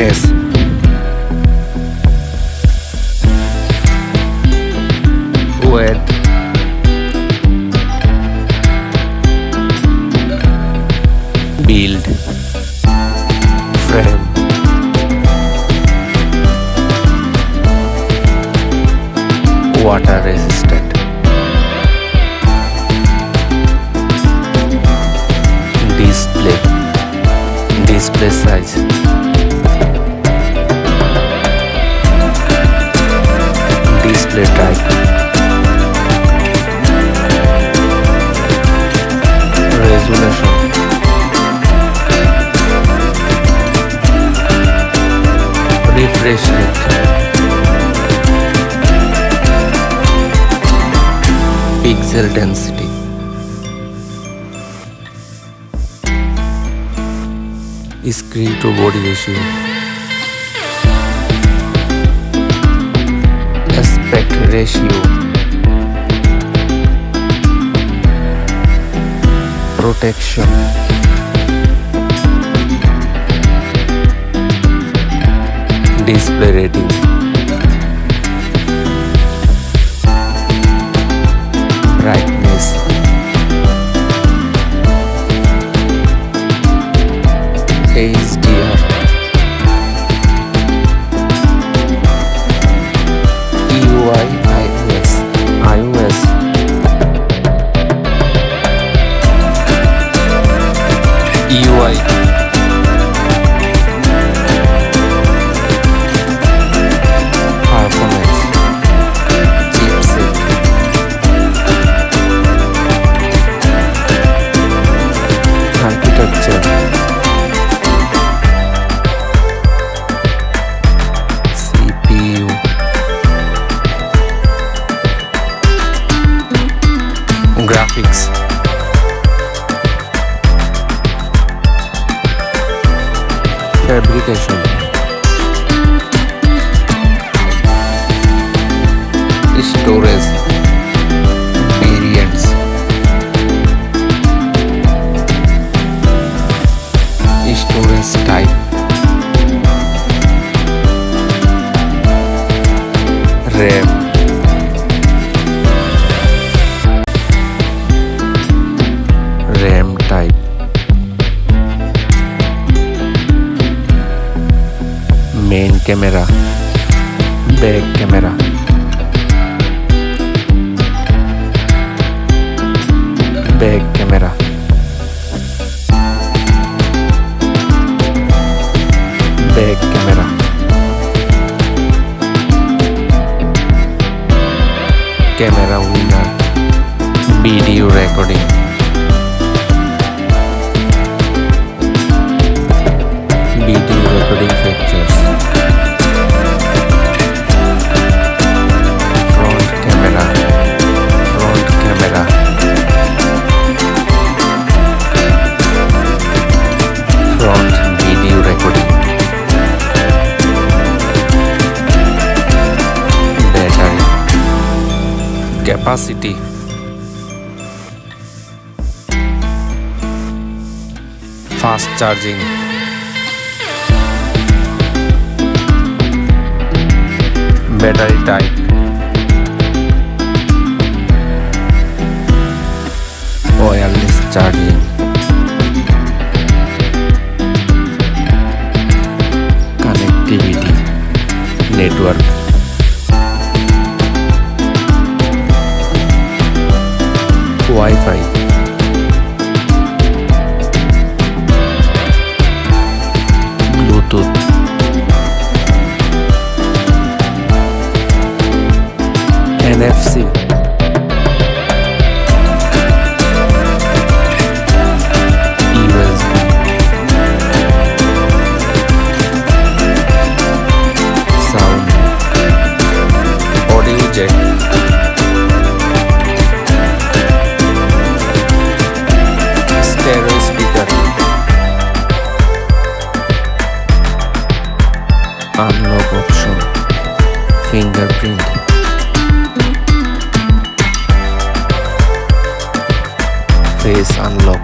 brightness, width, build, frame, water resistant, display size, display type, resolution, refresh rate, pixel density, screen to body ratio, aspect ratio, protection, display rating, brightness, HDR, UI, iOS, UI, performance, chipset, architecture, CPU, graphics, fabrication, storage, variants, storage type, RAM, type, main camera, back camera, back camera, back camera, camera winner, video recording, video recording features, front camera, front video recording, battery capacity, fast charging, battery type, wireless charging, connectivity, network, Wi-Fi, Bluetooth, NFC, USB, sound, audio jack, stereo speaker, unlock option, fingerprint, face unlock,